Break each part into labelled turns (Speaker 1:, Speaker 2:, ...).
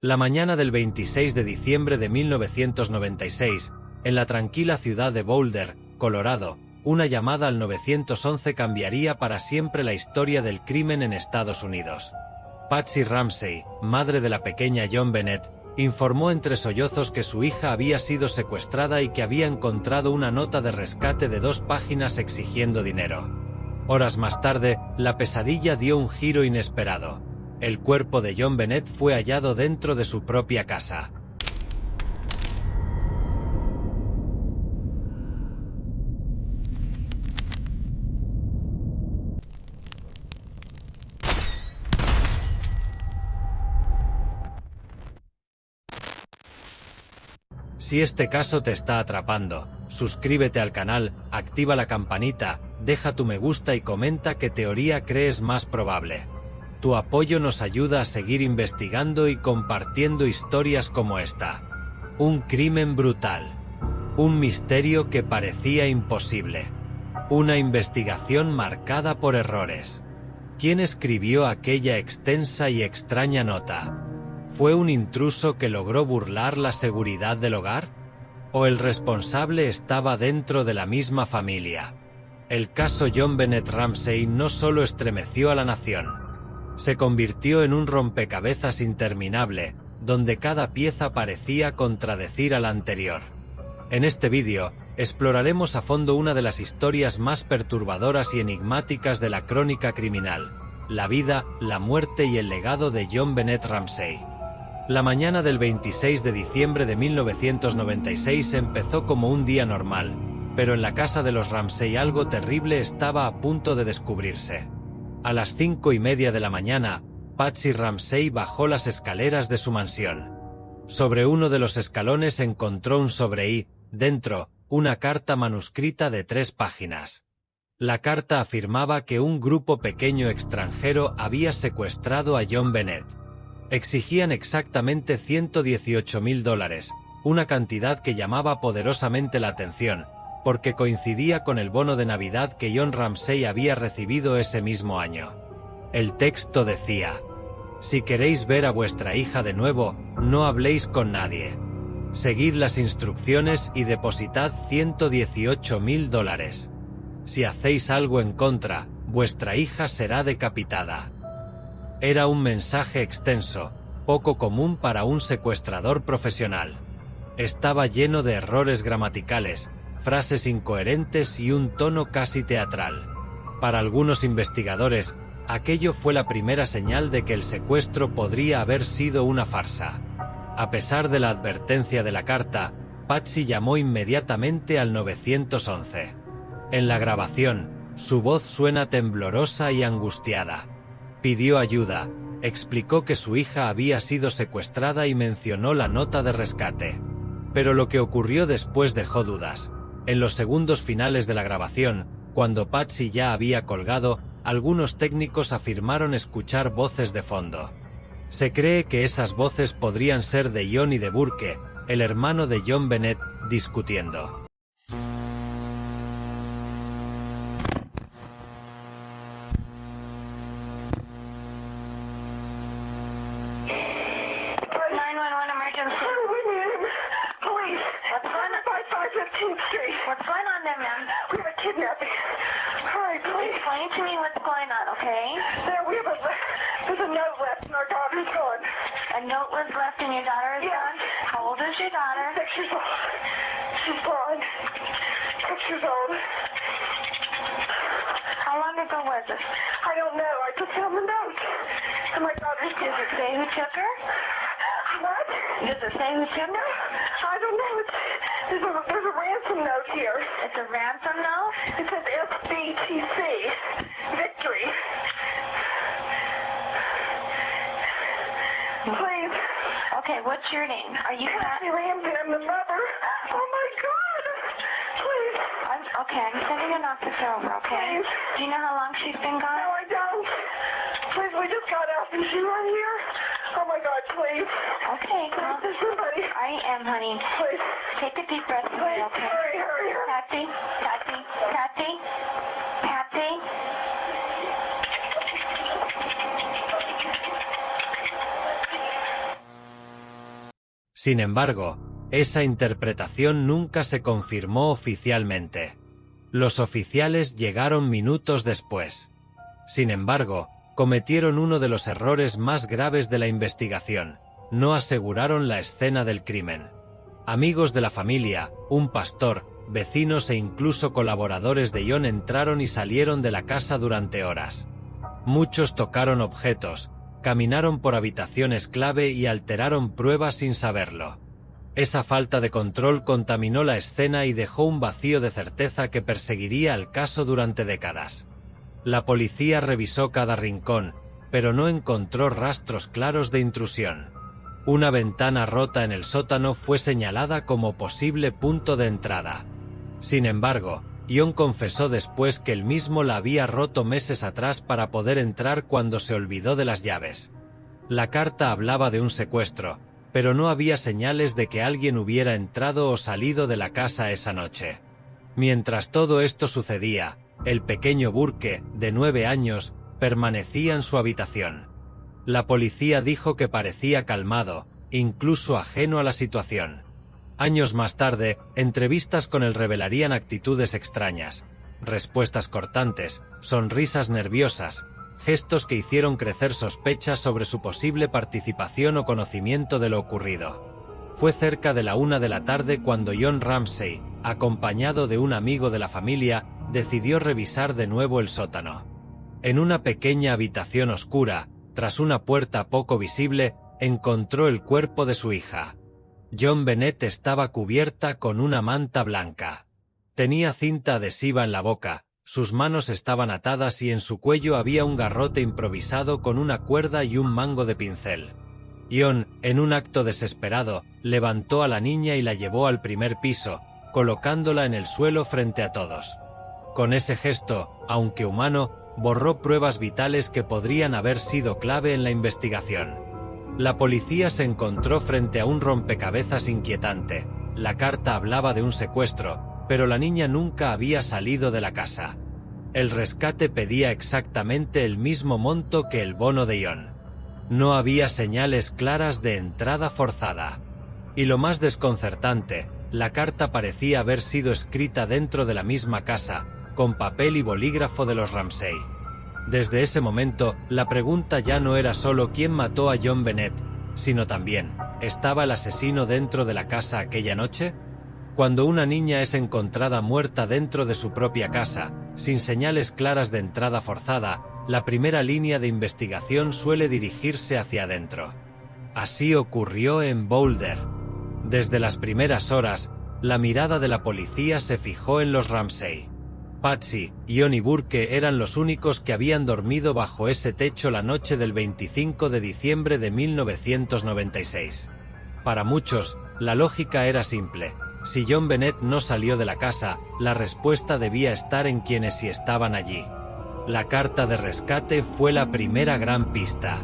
Speaker 1: La mañana del 26 de diciembre de 1996, en la tranquila ciudad de Boulder, Colorado, una llamada al 911 cambiaría para siempre la historia del crimen en Estados Unidos. Patsy Ramsey, madre de la pequeña John Bennett, informó entre sollozos que su hija había sido secuestrada y que había encontrado una nota de rescate de 2 páginas exigiendo dinero. Horas más tarde, la pesadilla dio un giro inesperado. El cuerpo de John Bennett fue hallado dentro de su propia casa. Si este caso te está atrapando, suscríbete al canal, activa la campanita, deja tu me gusta y comenta qué teoría crees más probable. Tu apoyo nos ayuda a seguir investigando y compartiendo historias como esta. Un crimen brutal. Un misterio que parecía imposible. Una investigación marcada por errores. ¿Quién escribió aquella extensa y extraña nota? ¿Fue un intruso que logró burlar la seguridad del hogar? ¿O el responsable estaba dentro de la misma familia? El caso John Bennett Ramsey no solo estremeció a la nación. Se convirtió en un rompecabezas interminable, donde cada pieza parecía contradecir a la anterior. En este vídeo, exploraremos a fondo una de las historias más perturbadoras y enigmáticas de la crónica criminal: la vida, la muerte y el legado de John Bennett Ramsey. La mañana del 26 de diciembre de 1996 empezó como un día normal, pero en la casa de los Ramsey algo terrible estaba a punto de descubrirse. A las 5:30 de la mañana, Patsy Ramsey bajó las escaleras de su mansión. Sobre uno de los escalones encontró un sobre y, dentro, una carta manuscrita de 3 páginas. La carta afirmaba que un grupo pequeño extranjero había secuestrado a John Bennett. Exigían exactamente $118,000, una cantidad que llamaba poderosamente la atención, porque coincidía con el bono de Navidad que John Ramsey había recibido ese mismo año. El texto decía: si queréis ver a vuestra hija de nuevo, no habléis con nadie. Seguid las instrucciones y depositad $118,000. Si hacéis algo en contra, vuestra hija será decapitada. Era un mensaje extenso, poco común para un secuestrador profesional. Estaba lleno de errores gramaticales, frases incoherentes y un tono casi teatral. Para algunos investigadores, aquello fue la primera señal de que el secuestro podría haber sido una farsa. A pesar de la advertencia de la carta, Patsy llamó inmediatamente al 911. En la grabación, su voz suena temblorosa y angustiada. Pidió ayuda, explicó que su hija había sido secuestrada y mencionó la nota de rescate. Pero lo que ocurrió después dejó dudas. En los segundos finales de la grabación, cuando Patsy ya había colgado, algunos técnicos afirmaron escuchar voces de fondo. Se cree que esas voces podrían ser de John y de Burke, el hermano de John Bennett, discutiendo.
Speaker 2: What's going on there, ma'am? We have a kidnapping. Hurry, please. Explain to me what's going on, okay? There's a note left and our daughter's gone. A note was left and your daughter is gone? How old is your daughter?
Speaker 3: 6 years old. She's gone. 6 years old.
Speaker 2: How long ago was this?
Speaker 3: I don't know. I just found the note. And my daughter's gone.
Speaker 2: Does it say who took her?
Speaker 3: What?
Speaker 2: Does it say who took her?
Speaker 3: I don't know. There's a ransom note here.
Speaker 2: It's a ransom note?
Speaker 3: It says SBTC. Victory. Please.
Speaker 2: Okay, what's your name? Are you
Speaker 3: Patsy Ramsey. I'm the mother. Oh my God. Please.
Speaker 2: I'm sending an officer over, okay?
Speaker 3: Please.
Speaker 2: Do you know how long she's been gone?
Speaker 3: No, I don't. Please, we just got out. Is she right here? Oh my God, please.
Speaker 2: Okay,
Speaker 3: Please, there's somebody.
Speaker 2: I am, honey.
Speaker 3: Please.
Speaker 2: Take a deep breath,
Speaker 3: Please,
Speaker 2: okay?
Speaker 3: hurry.
Speaker 2: Patsy.
Speaker 1: Sin embargo, esa interpretación nunca se confirmó oficialmente. Los oficiales llegaron minutos después. Sin embargo, cometieron uno de los errores más graves de la investigación: no aseguraron la escena del crimen. Amigos de la familia, un pastor, vecinos e incluso colaboradores de John entraron y salieron de la casa durante horas. Muchos tocaron objetos, caminaron por habitaciones clave y alteraron pruebas sin saberlo. Esa falta de control contaminó la escena y dejó un vacío de certeza que perseguiría al caso durante décadas. La policía revisó cada rincón, pero no encontró rastros claros de intrusión. Una ventana rota en el sótano fue señalada como posible punto de entrada. Sin embargo, John confesó después que él mismo la había roto meses atrás para poder entrar cuando se olvidó de las llaves. La carta hablaba de un secuestro, pero no había señales de que alguien hubiera entrado o salido de la casa esa noche. Mientras todo esto sucedía, el pequeño Burke, de 9 años, permanecía en su habitación. La policía dijo que parecía calmado, incluso ajeno a la situación. Años más tarde, entrevistas con él revelarían actitudes extrañas, respuestas cortantes, sonrisas nerviosas, gestos que hicieron crecer sospechas sobre su posible participación o conocimiento de lo ocurrido. Fue cerca de la 1 de la tarde cuando John Ramsey, acompañado de un amigo de la familia, decidió revisar de nuevo el sótano. En una pequeña habitación oscura, tras una puerta poco visible, encontró el cuerpo de su hija. John Bennett estaba cubierta con una manta blanca. Tenía cinta adhesiva en la boca, sus manos estaban atadas y en su cuello había un garrote improvisado con una cuerda y un mango de pincel. John, en un acto desesperado, levantó a la niña y la llevó al primer piso, colocándola en el suelo frente a todos. Con ese gesto, aunque humano, borró pruebas vitales que podrían haber sido clave en la investigación. La policía se encontró frente a un rompecabezas inquietante. La carta hablaba de un secuestro, pero la niña nunca había salido de la casa. El rescate pedía exactamente el mismo monto que el bono de John. No había señales claras de entrada forzada. Y lo más desconcertante, la carta parecía haber sido escrita dentro de la misma casa, con papel y bolígrafo de los Ramsey. Desde ese momento, la pregunta ya no era solo quién mató a John Bennett, sino también, ¿estaba el asesino dentro de la casa aquella noche? Cuando una niña es encontrada muerta dentro de su propia casa, sin señales claras de entrada forzada, la primera línea de investigación suele dirigirse hacia adentro. Así ocurrió en Boulder. Desde las primeras horas, la mirada de la policía se fijó en los Ramsey. Patsy, John y Burke eran los únicos que habían dormido bajo ese techo la noche del 25 de diciembre de 1996. Para muchos, la lógica era simple. Si John Bennett no salió de la casa, la respuesta debía estar en quienes sí estaban allí. La carta de rescate fue la primera gran pista.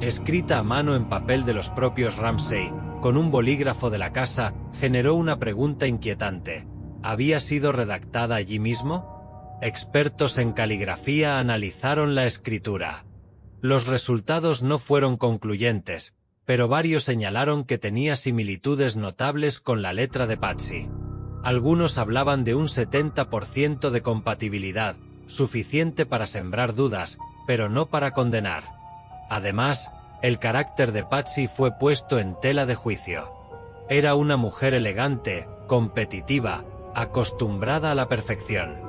Speaker 1: Escrita a mano en papel de los propios Ramsey, con un bolígrafo de la casa, generó una pregunta inquietante. ¿Había sido redactada allí mismo? Expertos en caligrafía analizaron la escritura. Los resultados no fueron concluyentes, pero varios señalaron que tenía similitudes notables con la letra de Patsy. Algunos hablaban de un 70% de compatibilidad, suficiente para sembrar dudas, pero no para condenar. Además, el carácter de Patsy fue puesto en tela de juicio. Era una mujer elegante, competitiva, acostumbrada a la perfección.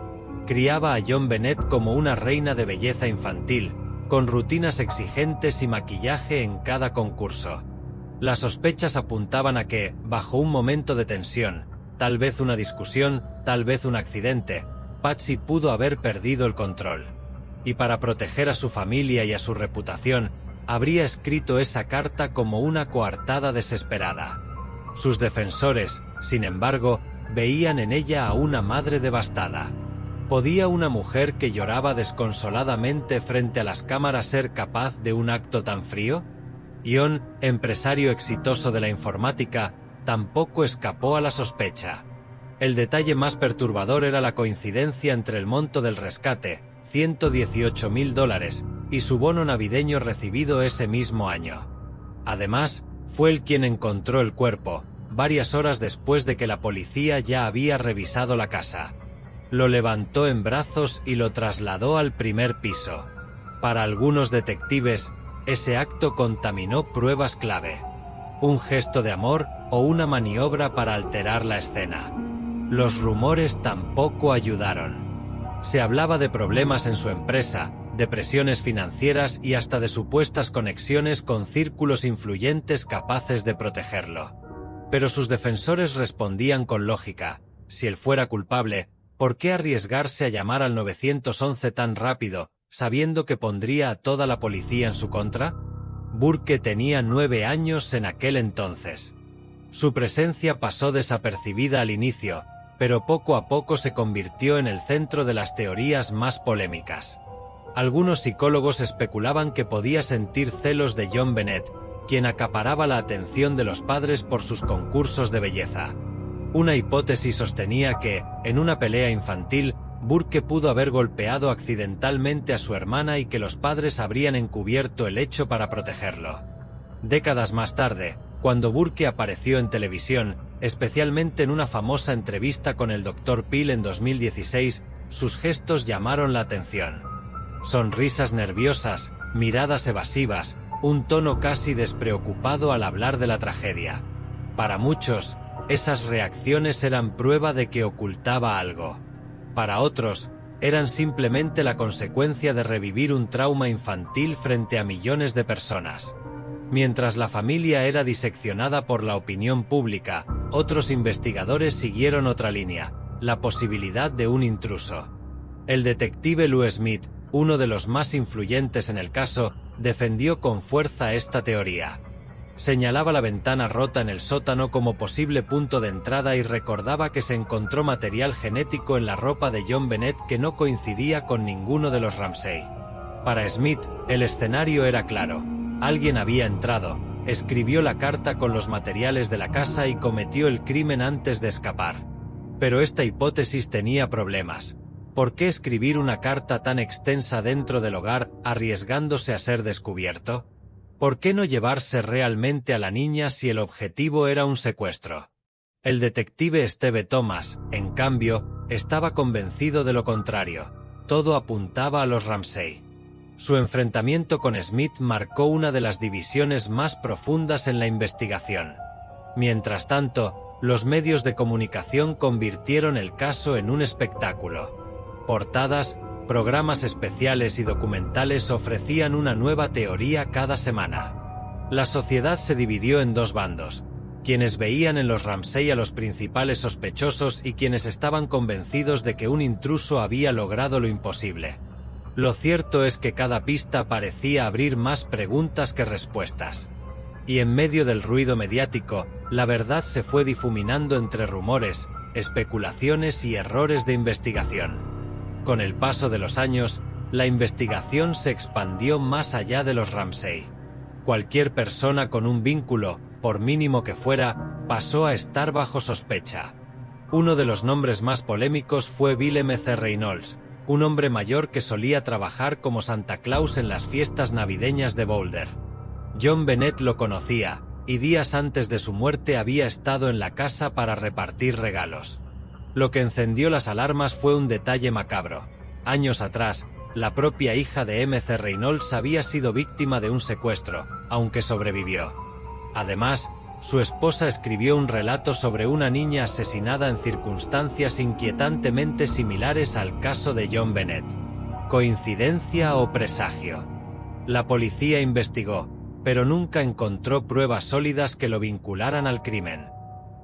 Speaker 1: Criaba a John Bennett como una reina de belleza infantil, con rutinas exigentes y maquillaje en cada concurso. Las sospechas apuntaban a que, bajo un momento de tensión, tal vez una discusión, tal vez un accidente, Patsy pudo haber perdido el control. Y para proteger a su familia y a su reputación, habría escrito esa carta como una coartada desesperada. Sus defensores, sin embargo, veían en ella a una madre devastada. ¿Podía una mujer que lloraba desconsoladamente frente a las cámaras ser capaz de un acto tan frío? John, empresario exitoso de la informática, tampoco escapó a la sospecha. El detalle más perturbador era la coincidencia entre el monto del rescate, $118.000, y su bono navideño recibido ese mismo año. Además, Fue él quien encontró el cuerpo, varias horas después de que la policía ya había revisado la casa. Lo levantó en brazos y lo trasladó al primer piso. Para algunos detectives, ese acto contaminó pruebas clave. Un gesto de amor o una maniobra para alterar la escena. Los rumores tampoco ayudaron. Se hablaba de problemas en su empresa, de presiones financieras y hasta de supuestas conexiones con círculos influyentes capaces de protegerlo. Pero sus defensores respondían con lógica: si él fuera culpable, ¿por qué arriesgarse a llamar al 911 tan rápido, sabiendo que pondría a toda la policía en su contra? Burke tenía 9 años en aquel entonces. Su presencia pasó desapercibida al inicio, pero poco a poco se convirtió en el centro de las teorías más polémicas. Algunos psicólogos especulaban que podía sentir celos de John Bennett, quien acaparaba la atención de los padres por sus concursos de belleza. Una hipótesis sostenía que, en una pelea infantil, Burke pudo haber golpeado accidentalmente a su hermana y que los padres habrían encubierto el hecho para protegerlo. Décadas más tarde, cuando Burke apareció en televisión, especialmente en una famosa entrevista con el Dr. Phil en 2016, sus gestos llamaron la atención. Sonrisas nerviosas, miradas evasivas, un tono casi despreocupado al hablar de la tragedia. Para muchos, esas reacciones eran prueba de que ocultaba algo. Para otros, eran simplemente la consecuencia de revivir un trauma infantil frente a millones de personas. Mientras la familia era diseccionada por la opinión pública, otros investigadores siguieron otra línea: la posibilidad de un intruso. El detective Lou Smith, uno de los más influyentes en el caso, defendió con fuerza esta teoría. Señalaba la ventana rota en el sótano como posible punto de entrada y recordaba que se encontró material genético en la ropa de John Bennett que no coincidía con ninguno de los Ramsey. Para Smith, el escenario era claro. Alguien había entrado, escribió la carta con los materiales de la casa y cometió el crimen antes de escapar. Pero esta hipótesis tenía problemas. ¿Por qué escribir una carta tan extensa dentro del hogar, arriesgándose a ser descubierto? ¿Por qué no llevarse realmente a la niña si el objetivo era un secuestro? El detective Steve Thomas, en cambio, estaba convencido de lo contrario. Todo apuntaba a los Ramsey. Su enfrentamiento con Smith marcó una de las divisiones más profundas en la investigación. Mientras tanto, los medios de comunicación convirtieron el caso en un espectáculo. Portadas, programas especiales y documentales ofrecían una nueva teoría cada semana. La sociedad se dividió en dos bandos: quienes veían en los Ramsey a los principales sospechosos y quienes estaban convencidos de que un intruso había logrado lo imposible. Lo cierto es que cada pista parecía abrir más preguntas que respuestas. Y en medio del ruido mediático, la verdad se fue difuminando entre rumores, especulaciones y errores de investigación. Con el paso de los años, la investigación se expandió más allá de los Ramsey. Cualquier persona con un vínculo, por mínimo que fuera, pasó a estar bajo sospecha. Uno de los nombres más polémicos fue Bill M.C. Reynolds, un hombre mayor que solía trabajar como Santa Claus en las fiestas navideñas de Boulder. John Bennett lo conocía, y días antes de su muerte había estado en la casa para repartir regalos. Lo que encendió las alarmas fue un detalle macabro. Años atrás, la propia hija de M.C. Reynolds había sido víctima de un secuestro, aunque sobrevivió. Además, su esposa escribió un relato sobre una niña asesinada en circunstancias inquietantemente similares al caso de John Bennett. ¿Coincidencia o presagio? La policía investigó, pero nunca encontró pruebas sólidas que lo vincularan al crimen.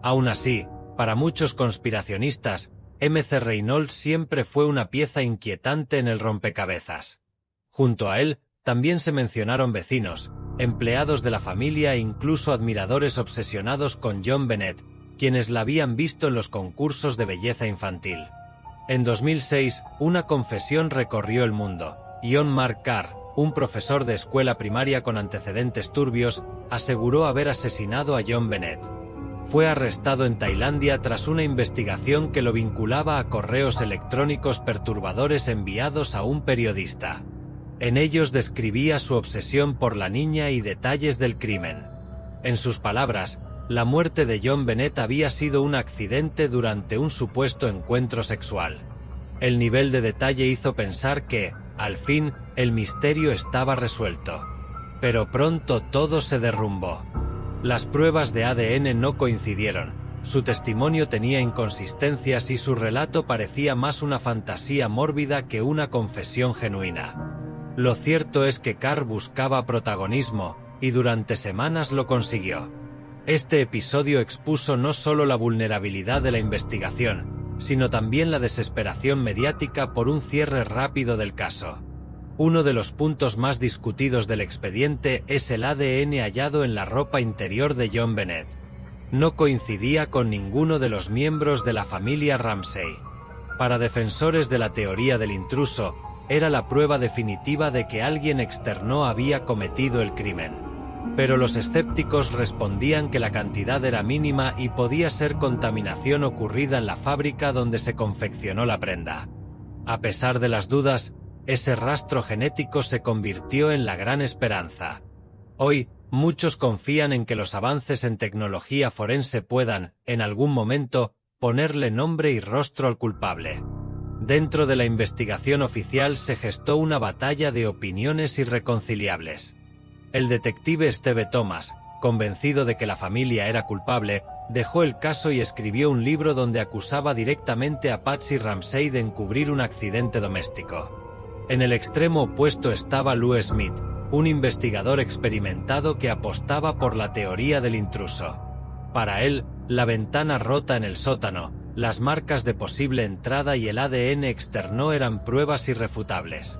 Speaker 1: Aún así, para muchos conspiracionistas, M.C. Reynolds siempre fue una pieza inquietante en el rompecabezas. Junto a él, también se mencionaron vecinos, empleados de la familia e incluso admiradores obsesionados con John Bennett, quienes la habían visto en los concursos de belleza infantil. En 2006, una confesión recorrió el mundo. John Mark Carr, un profesor de escuela primaria con antecedentes turbios, aseguró haber asesinado a John Bennett. Fue arrestado en Tailandia tras una investigación que lo vinculaba a correos electrónicos perturbadores enviados a un periodista. En ellos describía su obsesión por la niña y detalles del crimen. En sus palabras, la muerte de John Bennett había sido un accidente durante un supuesto encuentro sexual. El nivel de detalle hizo pensar que, al fin, el misterio estaba resuelto. Pero pronto todo se derrumbó. Las pruebas de ADN no coincidieron, su testimonio tenía inconsistencias y su relato parecía más una fantasía mórbida que una confesión genuina. Lo cierto es que Carr buscaba protagonismo, y durante semanas lo consiguió. Este episodio expuso no solo la vulnerabilidad de la investigación, sino también la desesperación mediática por un cierre rápido del caso. Uno de los puntos más discutidos del expediente es el ADN hallado en la ropa interior de John Bennett. No coincidía con ninguno de los miembros de la familia Ramsey. Para defensores de la teoría del intruso, era la prueba definitiva de que alguien externo había cometido el crimen. Pero los escépticos respondían que la cantidad era mínima y podía ser contaminación ocurrida en la fábrica donde se confeccionó la prenda. A pesar de las dudas, ese rastro genético se convirtió en la gran esperanza. Hoy, muchos confían en que los avances en tecnología forense puedan, en algún momento, ponerle nombre y rostro al culpable. Dentro de la investigación oficial se gestó una batalla de opiniones irreconciliables. El detective Steve Thomas, convencido de que la familia era culpable, dejó el caso y escribió un libro donde acusaba directamente a Patsy Ramsey de encubrir un accidente doméstico. En el extremo opuesto estaba Lou Smith, un investigador experimentado que apostaba por la teoría del intruso. Para él, la ventana rota en el sótano, las marcas de posible entrada y el ADN externo eran pruebas irrefutables.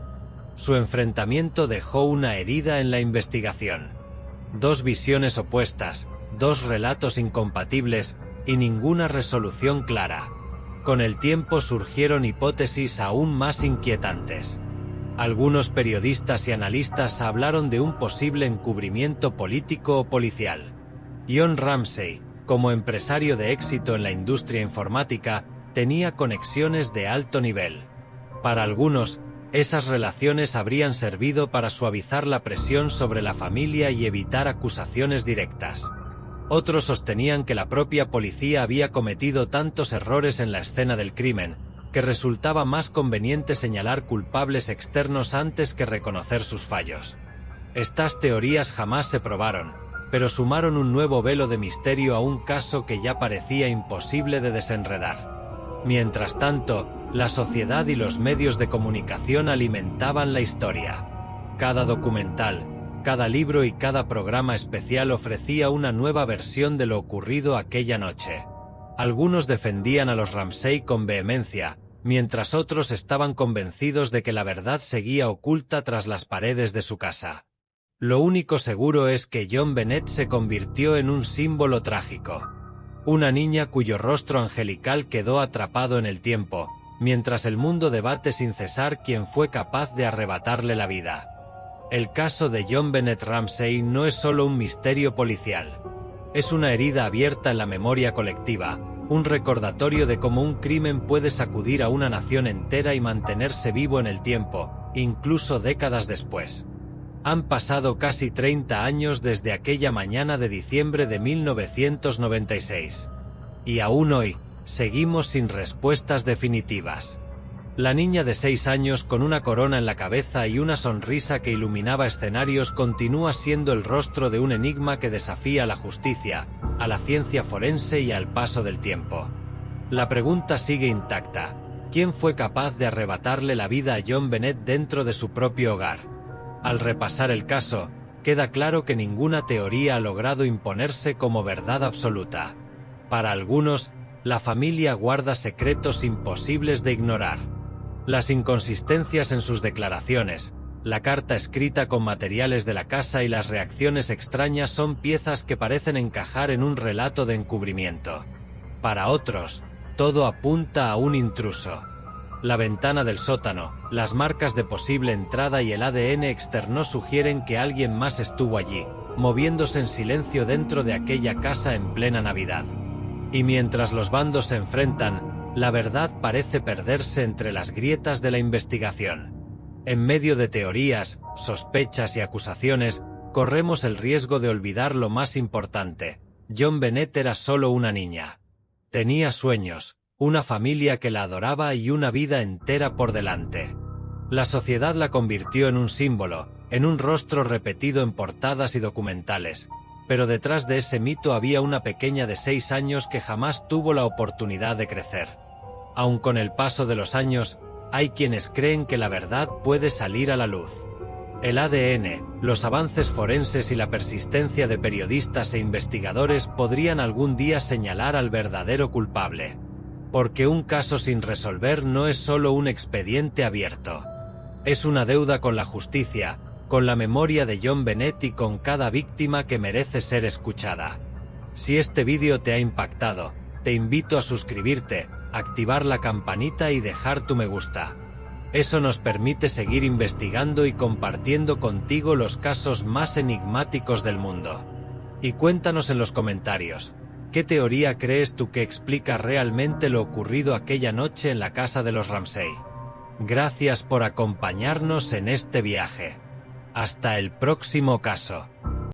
Speaker 1: Su enfrentamiento dejó una herida en la investigación. Dos visiones opuestas, dos relatos incompatibles y ninguna resolución clara. Con el tiempo surgieron hipótesis aún más inquietantes. Algunos periodistas y analistas hablaron de un posible encubrimiento político o policial. John Ramsey, como empresario de éxito en la industria informática, tenía conexiones de alto nivel. Para algunos, esas relaciones habrían servido para suavizar la presión sobre la familia y evitar acusaciones directas. Otros sostenían que la propia policía había cometido tantos errores en la escena del crimen, que resultaba más conveniente señalar culpables externos antes que reconocer sus fallos. Estas teorías jamás se probaron, pero sumaron un nuevo velo de misterio a un caso que ya parecía imposible de desenredar. Mientras tanto, la sociedad y los medios de comunicación alimentaban la historia. Cada documental, cada libro y cada programa especial ofrecía una nueva versión de lo ocurrido aquella noche. Algunos defendían a los Ramsey con vehemencia, mientras otros estaban convencidos de que la verdad seguía oculta tras las paredes de su casa. Lo único seguro es que John Bennett se convirtió en un símbolo trágico. Una niña cuyo rostro angelical quedó atrapado en el tiempo, mientras el mundo debate sin cesar quién fue capaz de arrebatarle la vida. El caso de John Bennett Ramsey no es solo un misterio policial. Es una herida abierta en la memoria colectiva, un recordatorio de cómo un crimen puede sacudir a una nación entera y mantenerse vivo en el tiempo, incluso décadas después. Han pasado casi 30 años desde aquella mañana de diciembre de 1996. Y aún hoy, seguimos sin respuestas definitivas. La niña de 6 años con una corona en la cabeza y una sonrisa que iluminaba escenarios continúa siendo el rostro de un enigma que desafía a la justicia, a la ciencia forense y al paso del tiempo. La pregunta sigue intacta: ¿quién fue capaz de arrebatarle la vida a John Bennett dentro de su propio hogar? Al repasar el caso, queda claro que ninguna teoría ha logrado imponerse como verdad absoluta. Para algunos, la familia guarda secretos imposibles de ignorar. Las inconsistencias en sus declaraciones, la carta escrita con materiales de la casa y las reacciones extrañas son piezas que parecen encajar en un relato de encubrimiento. Para otros, todo apunta a un intruso. La ventana del sótano, las marcas de posible entrada y el ADN externo sugieren que alguien más estuvo allí, moviéndose en silencio dentro de aquella casa en plena Navidad. Y mientras los bandos se enfrentan, la verdad parece perderse entre las grietas de la investigación. En medio de teorías, sospechas y acusaciones, corremos el riesgo de olvidar lo más importante. John Bennett era solo una niña. Tenía sueños, una familia que la adoraba y una vida entera por delante. La sociedad la convirtió en un símbolo, en un rostro repetido en portadas y documentales, pero detrás de ese mito había una pequeña de 6 años que jamás tuvo la oportunidad de crecer. Aun con el paso de los años, hay quienes creen que la verdad puede salir a la luz. El ADN, los avances forenses y la persistencia de periodistas e investigadores podrían algún día señalar al verdadero culpable. Porque un caso sin resolver no es solo un expediente abierto. Es una deuda con la justicia, con la memoria de John Bennett y con cada víctima que merece ser escuchada. Si este vídeo te ha impactado, te invito a suscribirte, activar la campanita y dejar tu me gusta. Eso nos permite seguir investigando y compartiendo contigo los casos más enigmáticos del mundo. Y cuéntanos en los comentarios, ¿qué teoría crees tú que explica realmente lo ocurrido aquella noche en la casa de los Ramsey? Gracias por acompañarnos en este viaje. Hasta el próximo caso.